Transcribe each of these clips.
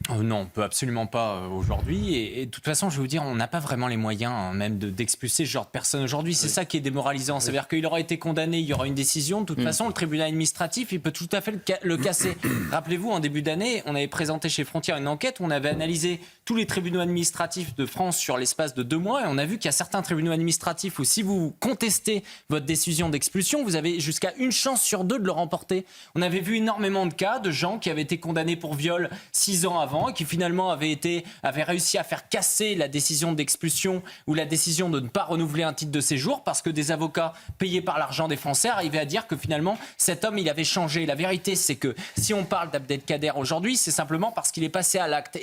Non, on peut absolument pas aujourd'hui. Et de toute façon, je vais vous dire, on n'a pas vraiment les moyens même d'expulser ce genre de personnes aujourd'hui. C'est ça qui est démoralisant. C'est-à-dire qu'il aura été condamné, il y aura une décision. De toute façon, le tribunal administratif, il peut tout à fait le casser. Rappelez-vous, en début d'année, on avait présenté chez Frontières une enquête où on avait analysé tous les tribunaux administratifs de France sur l'espace de 2 mois. Et on a vu qu'il y a certains tribunaux administratifs où si vous contestez votre décision d'expulsion, vous avez jusqu'à 1 chance sur 2 de le remporter. On avait vu énormément de cas de gens qui avaient été condamnés pour viol 6 ans avant et qui finalement avaient réussi à faire casser la décision d'expulsion ou la décision de ne pas renouveler un titre de séjour parce que des avocats payés par l'argent des Français arrivaient à dire que finalement cet homme il avait changé. La vérité c'est que si on parle d'Abdelkader aujourd'hui, c'est simplement parce qu'il est passé à l'acte.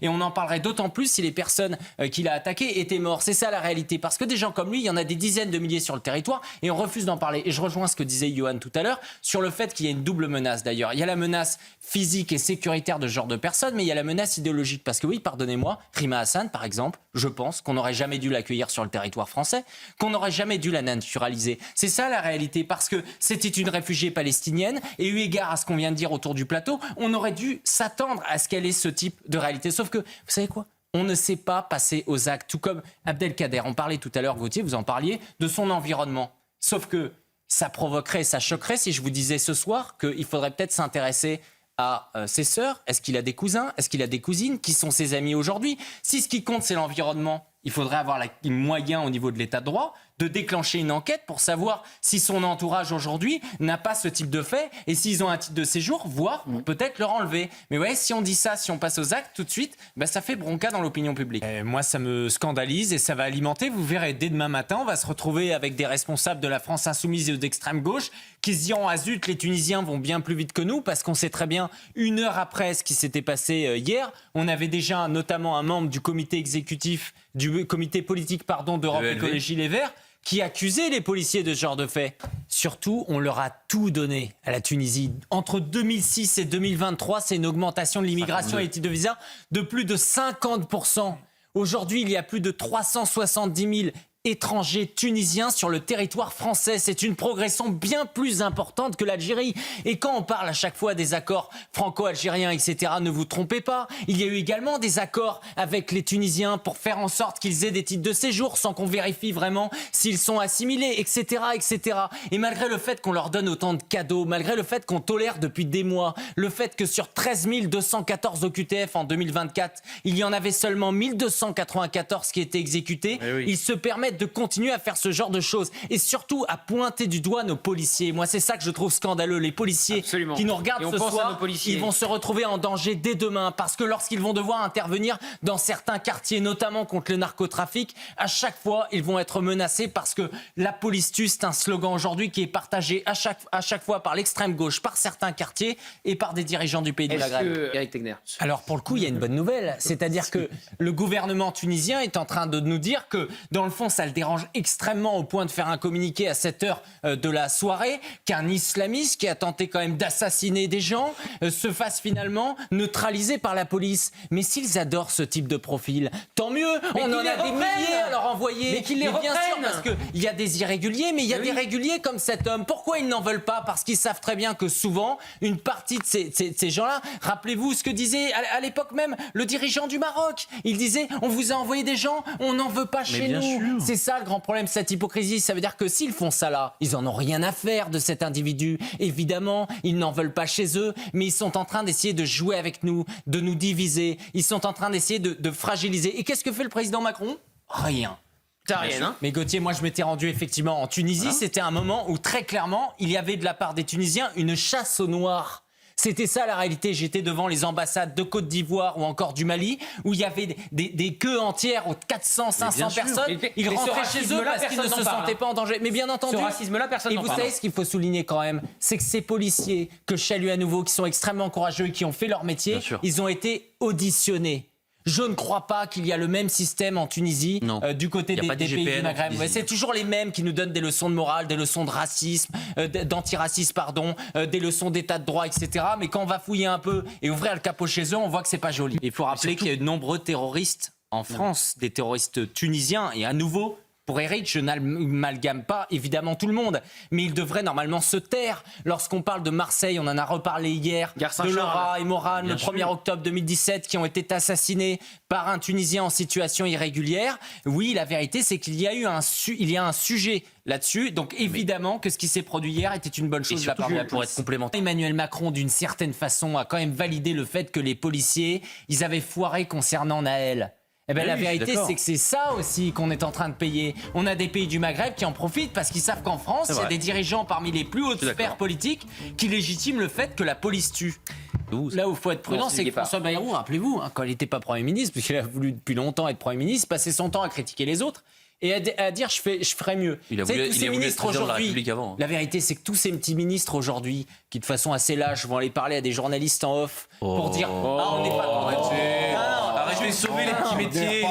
Et on en parlerait d'autant plus si les personnes qu'il a attaquées étaient mortes. C'est ça la réalité. Parce que des gens comme lui, il y en a des dizaines de milliers sur le territoire et on refuse d'en parler. Et je rejoins ce que disait Johan tout à l'heure sur le fait qu'il y a une double menace d'ailleurs. Il y a la menace physique et sécuritaire de ce genre de personnes, mais il y a la menace idéologique. Parce que oui, pardonnez-moi, Rima Hassan, par exemple, je pense qu'on n'aurait jamais dû l'accueillir sur le territoire français, qu'on n'aurait jamais dû la naturaliser. C'est ça la réalité, parce que c'était une réfugiée palestinienne, et eu égard à ce qu'on vient de dire autour du plateau, on aurait dû s'attendre à ce qu'elle ait ce type de réalité. Sauf que, vous savez quoi ? On ne sait pas passer aux actes, tout comme Abdelkader. On parlait tout à l'heure, Gauthier, vous en parliez, de son environnement. Sauf que ça provoquerait, ça choquerait si je vous disais ce soir qu'il faudrait peut-être s'intéresser à ses sœurs. Est-ce qu'il a des cousins? Est-ce qu'il a des cousines? Qui sont ses amis aujourd'hui? Si ce qui compte, c'est l'environnement, il faudrait avoir les moyens au niveau de l'état de droit de déclencher une enquête pour savoir si son entourage aujourd'hui n'a pas ce type de fait et s'ils ont un titre de séjour, voire peut-être leur enlever. Mais ouais, si on dit ça, si on passe aux actes tout de suite, ça fait bronca dans l'opinion publique. Moi, ça me scandalise et ça va alimenter. Vous verrez, dès demain matin, on va se retrouver avec des responsables de la France insoumise et d'extrême gauche qui se diront « Ah zut, les Tunisiens vont bien plus vite que nous » parce qu'on sait très bien, 1 heure après ce qui s'était passé hier, on avait déjà notamment un membre du comité exécutif, du comité politique d'Europe Écologie Les Verts, qui accusait les policiers de ce genre de fait. Surtout, on leur a tout donné à la Tunisie. Entre 2006 et 2023, c'est une augmentation de l'immigration et des titres de visa de plus de 50%. Aujourd'hui, il y a plus de 370 000 étrangers tunisiens sur le territoire français. C'est une progression bien plus importante que l'Algérie. Et quand on parle à chaque fois des accords franco-algériens, etc., ne vous trompez pas, il y a eu également des accords avec les Tunisiens pour faire en sorte qu'ils aient des titres de séjour sans qu'on vérifie vraiment s'ils sont assimilés, etc., etc. Et malgré le fait qu'on leur donne autant de cadeaux, malgré le fait qu'on tolère depuis des mois, le fait que sur 13 214 OQTF en 2024, il y en avait seulement 1294 qui étaient exécutés, ils se permettent de continuer à faire ce genre de choses et surtout à pointer du doigt nos policiers. Moi, c'est ça que je trouve scandaleux. Les policiers qui nous regardent ce soir, ils vont se retrouver en danger dès demain parce que lorsqu'ils vont devoir intervenir dans certains quartiers, notamment contre le narcotrafic, à chaque fois, ils vont être menacés parce que la police tue, c'est un slogan aujourd'hui qui est partagé à chaque fois par l'extrême gauche, par certains quartiers et par des dirigeants du pays du Maghreb. Éric Tegner. Alors, pour le coup, il y a une bonne nouvelle. C'est-à-dire que le gouvernement tunisien est en train de nous dire que, dans le fond, ça le dérange extrêmement au point de faire un communiqué à cette heure de la soirée qu'un islamiste qui a tenté quand même d'assassiner des gens se fasse finalement neutraliser par la police. Mais s'ils adorent ce type de profil, tant mieux. On en a des milliers à leur envoyer. Mais qu'ils les reprennent. Bien sûr, parce qu'il y a des irréguliers, mais il y a des réguliers comme cet homme. Pourquoi ils n'en veulent pas? Parce qu'ils savent très bien que souvent, une partie de ces gens-là, rappelez-vous ce que disait à l'époque même le dirigeant du Maroc. Il disait, on vous a envoyé des gens, on n'en veut pas chez nous. C'est ça le grand problème, cette hypocrisie. Ça veut dire que s'ils font ça là, ils en ont rien à faire de cet individu. Évidemment, ils n'en veulent pas chez eux, mais ils sont en train d'essayer de jouer avec nous, de nous diviser. Ils sont en train d'essayer de fragiliser. Et qu'est-ce que fait le président Macron? Rien. Mais Gauthier, moi je m'étais rendu effectivement en Tunisie. C'était un moment où très clairement, il y avait de la part des Tunisiens une chasse aux Noirs. C'était ça la réalité. J'étais devant les ambassades de Côte d'Ivoire ou encore du Mali où il y avait des queues entières aux 400, 500 personnes. Ils rentraient chez eux parce qu'ils ne se sentaient pas en danger. Mais bien entendu. Ce racisme-là, personne n'en parle. Et vous savez ce qu'il faut souligner quand même, c'est que ces policiers que je salue à nouveau, qui sont extrêmement courageux et qui ont fait leur métier, ils ont été auditionnés. Je ne crois pas qu'il y a le même système en Tunisie du côté des pays du Maghreb. C'est toujours les mêmes qui nous donnent des leçons de morale, des leçons de racisme, d'antiracisme, des leçons d'état de droit, etc. Mais quand on va fouiller un peu et ouvrir le capot chez eux, on voit que c'est pas joli. Il faut rappeler qu'il y a de nombreux terroristes en France, des terroristes tunisiens, et à nouveau, Pour Éric, je n'amalgame pas évidemment tout le monde, mais il devrait normalement se taire. Lorsqu'on parle de Marseille, on en a reparlé hier, de Laura et Morane, le 1er octobre 2017, qui ont été assassinés par un Tunisien en situation irrégulière. Oui, la vérité, c'est qu'il y a eu un sujet là-dessus. Donc évidemment que ce qui s'est produit hier était une bonne chose. Pour être complémentaire. Emmanuel Macron, d'une certaine façon, a quand même validé le fait que les policiers, ils avaient foiré concernant Naël. Eh ben, la vérité, c'est que c'est ça aussi qu'on est en train de payer. On a des pays du Maghreb qui en profitent parce qu'ils savent qu'en France, il y a des dirigeants parmi les plus hautes sphères politiques qui légitiment le fait que la police tue. Là où il faut être prudent, c'est que François Bayrou, rappelez-vous, quand il n'était pas Premier ministre, puisqu'il a voulu depuis longtemps être Premier ministre, passer son temps à critiquer les autres et à dire je ferai mieux. Il a voulu être président de la République avant. La vérité, c'est que tous ces petits ministres aujourd'hui, qui de façon assez lâche vont aller parler à des journalistes en off pour dire on n'est pas arrêtez de sauver les petits métiers,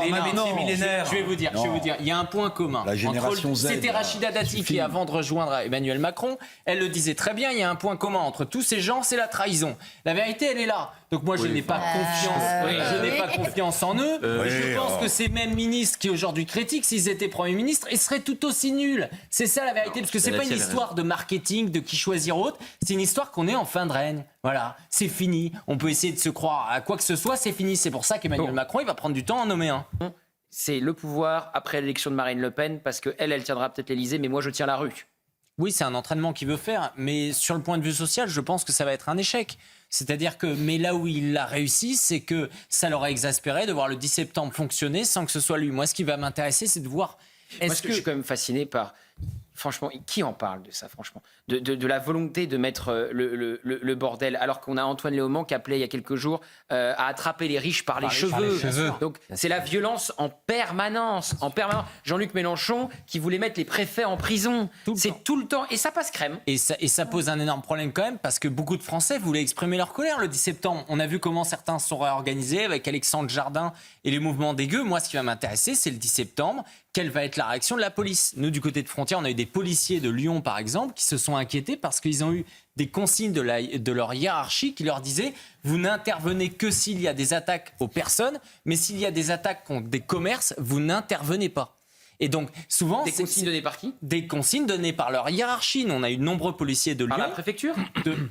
les métiers millénaires. Je vais vous dire, il y a un point commun. La génération Z. C'était Rachida Dati qui, avant de rejoindre Emmanuel Macron, elle le disait très bien, il y a un point commun entre tous ces gens, c'est la trahison. La vérité, elle est là. Donc moi, je n'ai pas confiance en eux. Je pense que ces mêmes ministres qui aujourd'hui critiquent, s'ils étaient Premier ministre, ils seraient tout aussi nuls. C'est ça la vérité, parce que c'est pas une histoire de marketing, de qui choisir autre, c'est une histoire qu'on est en fin de règne. Voilà, c'est fini. On peut essayer de se croire à quoi que ce soit, c'est fini. C'est pour ça qu'Emmanuel Macron, il va prendre du temps à en nommer un. C'est le pouvoir après l'élection de Marine Le Pen, parce qu'elle tiendra peut-être l'Élysée, mais moi je tiens la rue. Oui, c'est un entraînement qu'il veut faire, mais sur le point de vue social, je pense que ça va être un échec. C'est-à-dire que, mais là où il a réussi, c'est que ça l'aurait exaspéré de voir le 10 septembre fonctionner sans que ce soit lui. Moi, ce qui va m'intéresser, c'est de voir... Moi, je suis quand même fasciné par... Franchement, qui en parle de ça, franchement de la volonté de mettre le bordel, alors qu'on a Antoine Léaumont qui appelait il y a quelques jours à attraper les riches par les cheveux. Donc, c'est la violence en permanence. Jean-Luc Mélenchon qui voulait mettre les préfets en prison. C'est tout le temps. Et ça passe crème. Et ça pose un énorme problème quand même, parce que beaucoup de Français voulaient exprimer leur colère le 10 septembre. On a vu comment certains se sont réorganisés avec Alexandre Jardin et les mouvements des gueux. Moi, ce qui va m'intéresser, c'est le 10 septembre. Quelle va être la réaction de la police? Nous, du côté de Frontière, on a eu des policiers de Lyon, par exemple, qui se sont inquiétés parce qu'ils ont eu des consignes de leur hiérarchie qui leur disaient « Vous n'intervenez que s'il y a des attaques aux personnes, mais s'il y a des attaques contre des commerces, vous n'intervenez pas. » Et donc, souvent... Des consignes données par qui? Des consignes données par leur hiérarchie. Nous, on a eu de nombreux policiers de Lyon. Par la préfecture?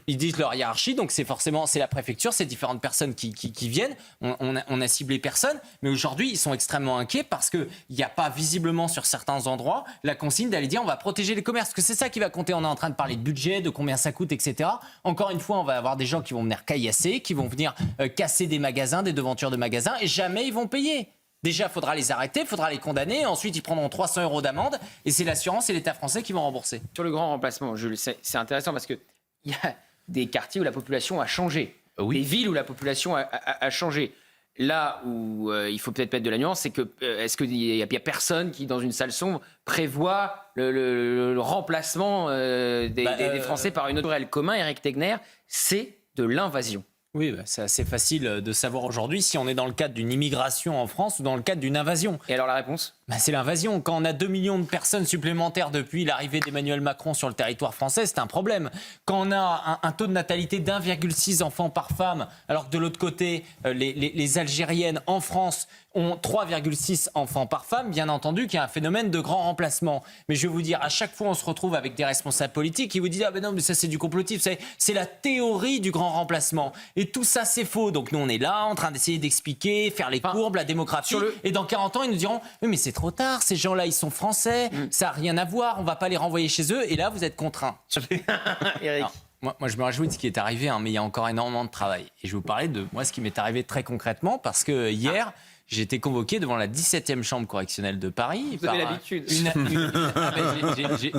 Ils disent leur hiérarchie, donc c'est la préfecture, c'est différentes personnes qui viennent. On a ciblé personne, mais aujourd'hui, ils sont extrêmement inquiets parce qu'il n'y a pas visiblement sur certains endroits la consigne d'aller dire on va protéger les commerces. Parce que c'est ça qui va compter. On est en train de parler de budget, de combien ça coûte, etc. Encore une fois, on va avoir des gens qui vont venir caillasser, qui vont venir casser des magasins, des devantures de magasins, et jamais ils vont payer. Déjà, il faudra les arrêter, il faudra les condamner. Ensuite, ils prendront 300 € d'amende. Et c'est l'assurance et l'État français qui vont rembourser. Sur le grand remplacement, Jules, c'est intéressant parce qu'il y a des quartiers où la population a changé. Des villes où la population a changé. Là où il faut peut-être mettre de la nuance, c'est que est-ce qu'il n'y a personne qui, dans une salle sombre, prévoit le remplacement des Français par une autre? Le commun, Éric Tegner, c'est de l'invasion. Oui, c'est assez facile de savoir aujourd'hui si on est dans le cadre d'une immigration en France ou dans le cadre d'une invasion. Et alors la réponse? C'est l'invasion. Quand on a 2 millions de personnes supplémentaires depuis l'arrivée d'Emmanuel Macron sur le territoire français, c'est un problème. Quand on a un taux de natalité d'1,6 enfants par femme, alors que de l'autre côté, les Algériennes en France ont 3,6 enfants par femme, bien entendu qu'il y a un phénomène de grand remplacement. Mais je vais vous dire, à chaque fois on se retrouve avec des responsables politiques qui vous disent « Ah ben non, mais ça c'est du complotisme, c'est la théorie du grand remplacement. » Et tout ça c'est faux. Donc nous on est là en train d'essayer d'expliquer, faire les courbes, la démographie. Et dans 40 ans ils nous diront « Oui mais c'est trop tard, ces gens-là ils sont français, ça n'a rien à voir, on va pas les renvoyer chez eux. » Et là vous êtes contraints. Eric. Moi, je me réjouis de ce qui est arrivé, mais il y a encore énormément de travail. Et je vais vous parler de moi, ce qui m'est arrivé très concrètement, parce que hier, j'ai été convoqué devant la 17e chambre correctionnelle de Paris. Vous avez l'habitude.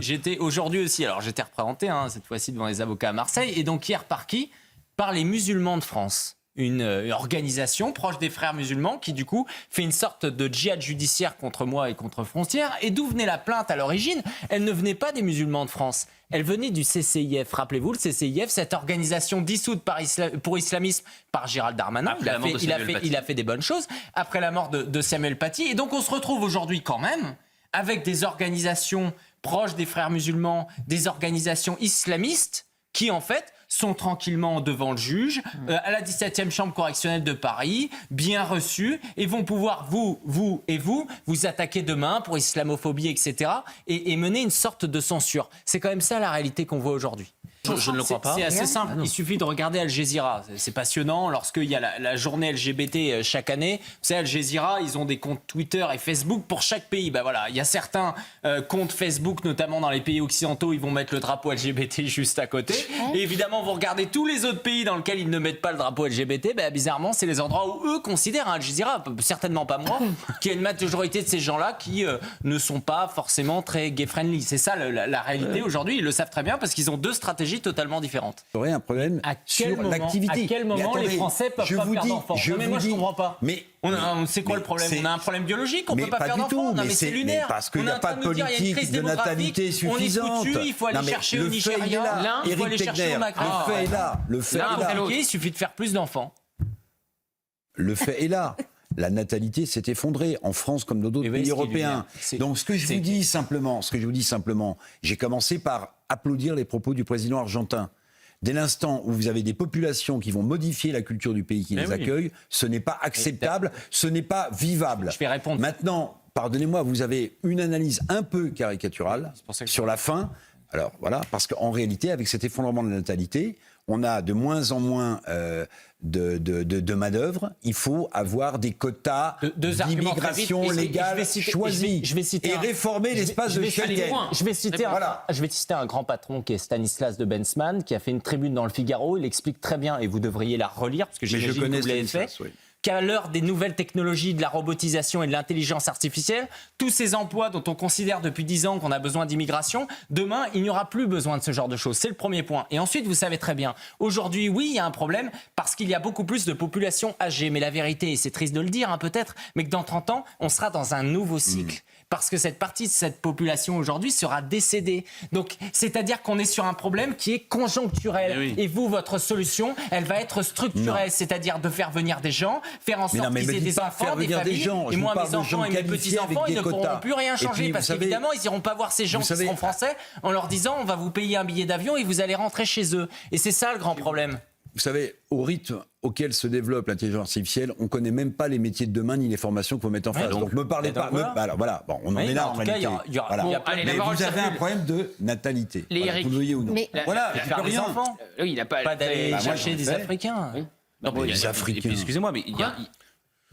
J'étais aujourd'hui aussi, alors j'étais représenté, cette fois-ci devant les avocats à Marseille. Et donc hier, par qui? Par les musulmans de France. Une organisation proche des frères musulmans qui, du coup, fait une sorte de djihad judiciaire contre moi et contre Frontière. Et d'où venait la plainte à l'origine? Elle ne venait pas des musulmans de France. Elle venait du CCIF. Rappelez-vous, le CCIF, cette organisation dissoute pour islamisme par Gérald Darmanin. Il a fait des bonnes choses après la mort de Samuel Paty. Et donc, on se retrouve aujourd'hui quand même avec des organisations proches des frères musulmans, des organisations islamistes qui, en fait, sont tranquillement devant le juge, à la 17e chambre correctionnelle de Paris, bien reçus, et vont pouvoir, vous attaquer demain pour islamophobie, etc., et mener une sorte de censure. C'est quand même ça la réalité qu'on voit aujourd'hui. Je ne le crois pas. C'est assez simple. Il suffit de regarder Al Jazeera. C'est passionnant. Lorsqu'il y a la journée LGBT chaque année, vous savez, Al Jazeera, ils ont des comptes Twitter et Facebook pour chaque pays. Ben voilà, il y a certains comptes Facebook, notamment dans les pays occidentaux, ils vont mettre le drapeau LGBT juste à côté. Et évidemment, vous regardez tous les autres pays dans lesquels ils ne mettent pas le drapeau LGBT. Ben bizarrement, c'est les endroits où eux considèrent Al Jazeera, certainement pas moi, qu'il y a une majorité de ces gens-là qui ne sont pas forcément très gay-friendly. C'est ça la réalité aujourd'hui. Ils le savent très bien parce qu'ils ont deux stratégies totalement différentes. Il y aurait un problème sur l'activité. À quel moment les Français peuvent pas faire d'enfants? Mais moi je comprends pas. C'est quoi le problème? On a un problème biologique, on peut pas faire d'enfants. Non mais c'est lunaire. Parce qu'il n'y a pas de politique de natalité suffisante. On est foutu, il faut aller chercher au Nigeria, il faut aller chercher au Maghreb. Le fait est là. Le fait est là. Il suffit de faire plus d'enfants. Le fait est là. La natalité s'est effondrée en France comme dans d'autres pays européens. Donc ce que je vous dis simplement, j'ai commencé par applaudir les propos du président argentin. Dès l'instant où vous avez des populations qui vont modifier la culture du pays qui les accueille, ce n'est pas acceptable, ce n'est pas vivable. Je vais répondre. Maintenant, pardonnez-moi, vous avez une analyse un peu caricaturale sur la fin. Alors voilà, parce qu'en réalité, avec cet effondrement de la natalité, on a de moins en moins de main-d'œuvre. Il faut avoir des quotas d'immigration légale choisis et réformer l'espace de Schengen. Je vais citer un grand patron qui est Stanislas de Bensman, qui a fait une tribune dans le Figaro. Il explique très bien, et vous devriez la relire, parce que j'imagine que vous l'avez fait. Qu'à l'heure des nouvelles technologies, de la robotisation et de l'intelligence artificielle, tous ces emplois dont on considère depuis 10 ans qu'on a besoin d'immigration, demain, il n'y aura plus besoin de ce genre de choses. C'est le premier point. Et ensuite, vous savez très bien, aujourd'hui, oui, il y a un problème parce qu'il y a beaucoup plus de population âgée. Mais la vérité, et c'est triste de le dire peut-être, mais que dans 30 ans, on sera dans un nouveau cycle. Parce que cette partie de cette population aujourd'hui sera décédée. Donc, c'est-à-dire qu'on est sur un problème qui est conjoncturel. Et vous, votre solution, elle va être structurelle. C'est-à-dire de faire venir des gens, faire en sorte qu'ils aient des enfants, des familles. Et moi, mes enfants et mes petits-enfants, ils ne pourront plus rien changer. Parce qu'évidemment, ils n'iront pas voir ces gens qui seront français en leur disant on va vous payer un billet d'avion et vous allez rentrer chez eux. Et c'est ça le grand problème. Vous savez, au rythme auquel se développe l'intelligence artificielle, on ne connaît même pas les métiers de demain ni les formations qu'il faut mettre en face. Donc, me parlez pas. Alors voilà, bon, on en est là en réalité. Mais vous avez un problème de natalité. Vous le voyez ou non? Voilà, il n'a pas des enfants. Il n'a pas d'aller chercher des Africains. Non, mais les Africains. Excusez-moi, mais il y a.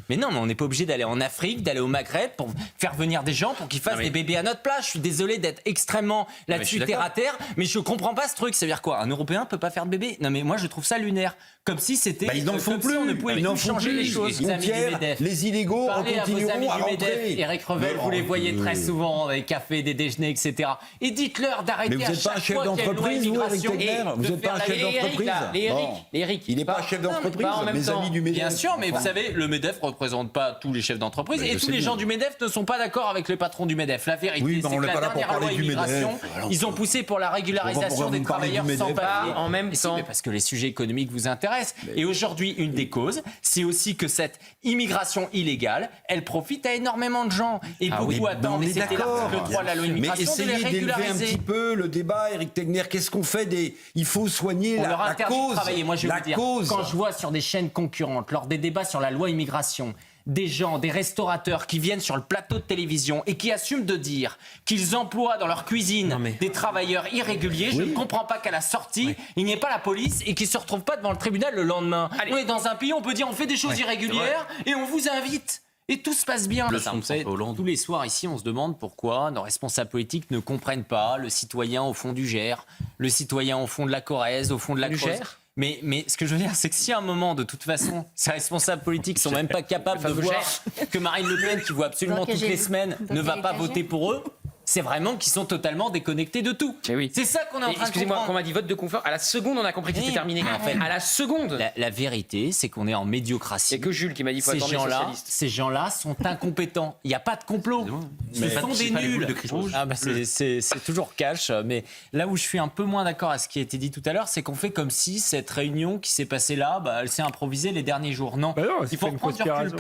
Mais non, mais on n'est pas obligé d'aller en Afrique, d'aller au Maghreb pour faire venir des gens pour qu'ils fassent des bébés à notre place. Je suis désolé d'être extrêmement là-dessus terre à terre, mais je comprends pas ce truc. Ça veut dire quoi? Un Européen peut pas faire de bébé? Non, mais moi je trouve ça lunaire. Comme si c'était. Ils n'en font plus. On ne pouvait plus changer les choses. Les illégaux continueront à rentrer. Eric Revel, vous les voyez très souvent dans les cafés, des déjeuners, etc. Et dites-leur d'arrêter. Mais vous n'êtes pas un chef d'entreprise, vous, Eric Tegner? Vous n'êtes pas un chef d'entreprise? Eric. Il n'est pas un chef d'entreprise. Mes amis du MEDEF. Bien sûr, mais vous savez, le MEDEF ne représente pas tous les chefs d'entreprise et tous les gens du MEDEF ne sont pas d'accord avec le patron du MEDEF. La vérité, c'est que la dernière loi immigration, ils ont poussé pour la régularisation des travailleurs sans papier. En même temps, parce que les sujets économiques vous intéressent. Et aujourd'hui, une des causes, c'est aussi que cette immigration illégale, elle profite à énormément de gens. Et beaucoup attendent, et c'était l'article 3 de la loi immigration, de les régulariser. Mais essayez d'élever un petit peu le débat, Eric Tegner. Qu'est-ce qu'on fait Il faut soigner la cause. Moi, je vais vous dire, quand je vois sur des chaînes concurrentes, lors des débats sur la loi immigration, des gens, des restaurateurs qui viennent sur le plateau de télévision et qui assument de dire qu'ils emploient dans leur cuisine des travailleurs irréguliers, je ne comprends pas qu'à la sortie, il n'y ait pas la police et qu'ils ne se retrouvent pas devant le tribunal le lendemain. On est dans un pays où on peut dire on fait des choses irrégulières et on vous invite. Et tout se passe bien. Tous les soirs ici, on se demande pourquoi nos responsables politiques ne comprennent pas le citoyen au fond du Gers, le citoyen au fond de la Corrèze, au fond de la Creuse. Mais ce que je veux dire, c'est que si à un moment, de toute façon, ces responsables politiques sont même pas capables de voir que Marine Le Pen, qui voit absolument toutes les semaines, ne va pas voter pour eux, c'est vraiment qu'ils sont totalement déconnectés de tout. C'est ça qu'on est en train de comprendre. Excusez-moi, quand on m'a dit vote de confort, à la seconde, on a compris que c'était terminé. En fait, à la seconde. La vérité, c'est qu'on est en médiocratie. Il n'y a que Jules qui m'a dit qu'il faut attendre les socialistes. Ces gens-là sont incompétents. Il n'y a pas de complot. Ce sont des nuls. C'est toujours cash. Mais là où je suis un peu moins d'accord à ce qui a été dit tout à l'heure, c'est qu'on fait comme si cette réunion qui s'est passée là, elle s'est improvisée les derniers jours. Non, il faut reprendre du recul.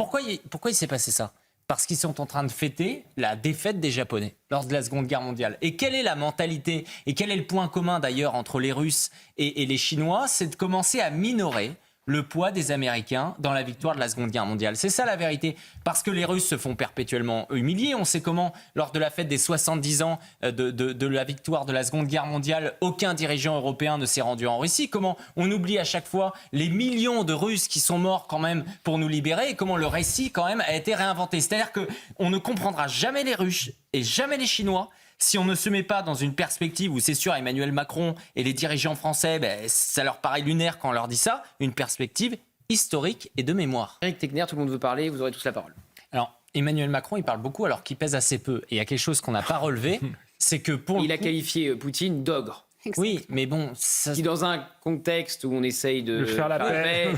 Pourquoi il s'est passé ça ? parce qu'ils sont en train de fêter la défaite des Japonais lors de la Seconde Guerre mondiale. Et quelle est la mentalité et quel est le point commun d'ailleurs entre les Russes et les Chinois? C'est de commencer à minorer le poids des Américains dans la victoire de la Seconde Guerre mondiale. C'est ça la vérité. Parce que les Russes se font perpétuellement humilier. On sait comment, lors de la fête des 70 ans de la victoire de la Seconde Guerre mondiale, aucun dirigeant européen ne s'est rendu en Russie. Comment on oublie à chaque fois les millions de Russes qui sont morts quand même pour nous libérer et comment le récit quand même a été réinventé. C'est-à-dire qu'on ne comprendra jamais les Russes et jamais les Chinois si on ne se met pas dans une perspective où c'est sûr Emmanuel Macron et les dirigeants français, ça leur paraît lunaire quand on leur dit ça, une perspective historique et de mémoire. Éric Tegner, tout le monde veut parler, vous aurez tous la parole. Alors, Emmanuel Macron, il parle beaucoup alors qu'il pèse assez peu. Et il y a quelque chose qu'on n'a pas relevé, c'est que Il a qualifié Poutine d'ogre. Oui, mais bon... Ça... Qui, dans un contexte où on essaye de faire la paix,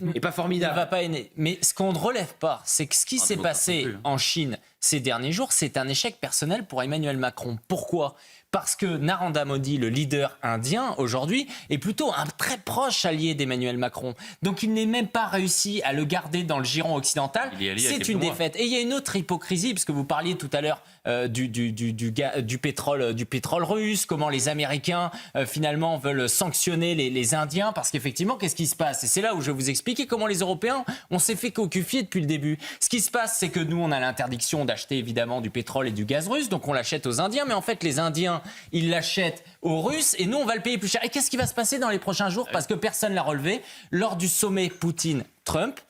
n'est pas formidable. Va pas aimer. Mais ce qu'on ne relève pas, c'est que ce qui s'est passé en Chine ces derniers jours, c'est un échec personnel pour Emmanuel Macron. Pourquoi ? Parce que Narendra Modi, le leader indien aujourd'hui, est plutôt un très proche allié d'Emmanuel Macron. Donc il n'est même pas réussi à le garder dans le giron occidental. C'est une défaite. Et il y a une autre hypocrisie, parce que vous parliez tout à l'heure du pétrole russe, comment les Américains finalement veulent sanctionner les Indiens, parce qu'effectivement, qu'est-ce qui se passe ? Et c'est là où je vais vous expliquer comment les Européens, on s'est fait cocufier depuis le début. Ce qui se passe, c'est que nous, on a l'interdiction d'acheter évidemment du pétrole et du gaz russe, donc on l'achète aux Indiens, mais en fait les Indiens, ils l'achètent aux Russes et nous, on va le payer plus cher. Et qu'est-ce qui va se passer dans les prochains jours ? Parce que personne ne l'a relevé. Lors du sommet Poutine-Trump,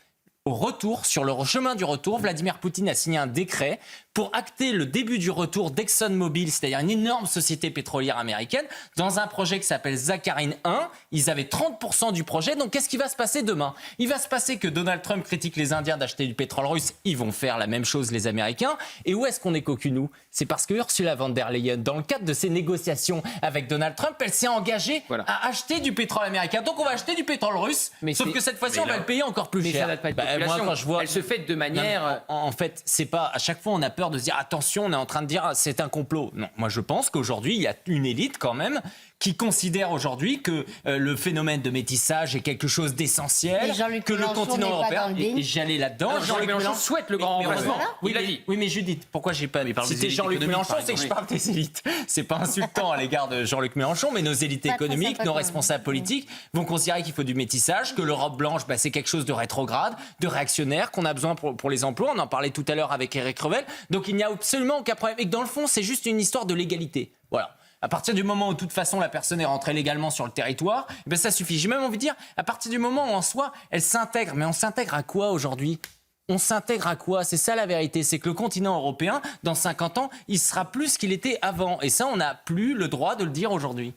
au retour, sur le chemin du retour, Vladimir Poutine a signé un décret pour acter le début du retour d'ExxonMobil, c'est-à-dire une énorme société pétrolière américaine, dans un projet qui s'appelle Zakharine 1. Ils avaient 30% du projet. Donc, qu'est-ce qui va se passer demain ? Il va se passer que Donald Trump critique les Indiens d'acheter du pétrole russe. Ils vont faire la même chose, les Américains. Et où est-ce qu'on est cocu, nous ? C'est parce que Ursula von der Leyen, dans le cadre de ses négociations avec Donald Trump, elle s'est engagée à acheter du pétrole américain. Donc, on va acheter du pétrole russe, sauf que cette fois-ci, on va le payer encore plus cher. Ça date pas de population. Moi, quand je vois... Elle se fait de manière... En fait, c'est pas... À chaque fois, on a peur de se dire attention, on est en train de dire c'est un complot. Non, moi je pense qu'aujourd'hui il y a une élite quand même qui considère aujourd'hui que le phénomène de métissage est quelque chose d'essentiel, que le continent européen, et j'allais là-dedans. Jean-Luc Mélenchon souhaite le grand remplacement. Oui, il a dit. Oui, mais Judith, pourquoi j'ai pas cité Jean-Luc Mélenchon, c'est que je parle des élites. C'est pas insultant à l'égard de Jean-Luc Mélenchon, mais nos élites économiques, nos responsables politiques vont considérer qu'il faut du métissage, que l'Europe blanche, c'est quelque chose de rétrograde, de réactionnaire, qu'on a besoin pour les emplois. On en parlait tout à l'heure avec Éric Revel. Donc il n'y a absolument aucun problème. Et que dans le fond, c'est juste une histoire de légalité. Voilà. À partir du moment où, de toute façon, la personne est rentrée légalement sur le territoire, ça suffit. J'ai même envie de dire, à partir du moment où, en soi, elle s'intègre. Mais on s'intègre à quoi aujourd'hui ? On s'intègre à quoi ? C'est ça la vérité. C'est que le continent européen, dans 50 ans, il sera plus ce qu'il était avant. Et ça, on n'a plus le droit de le dire aujourd'hui.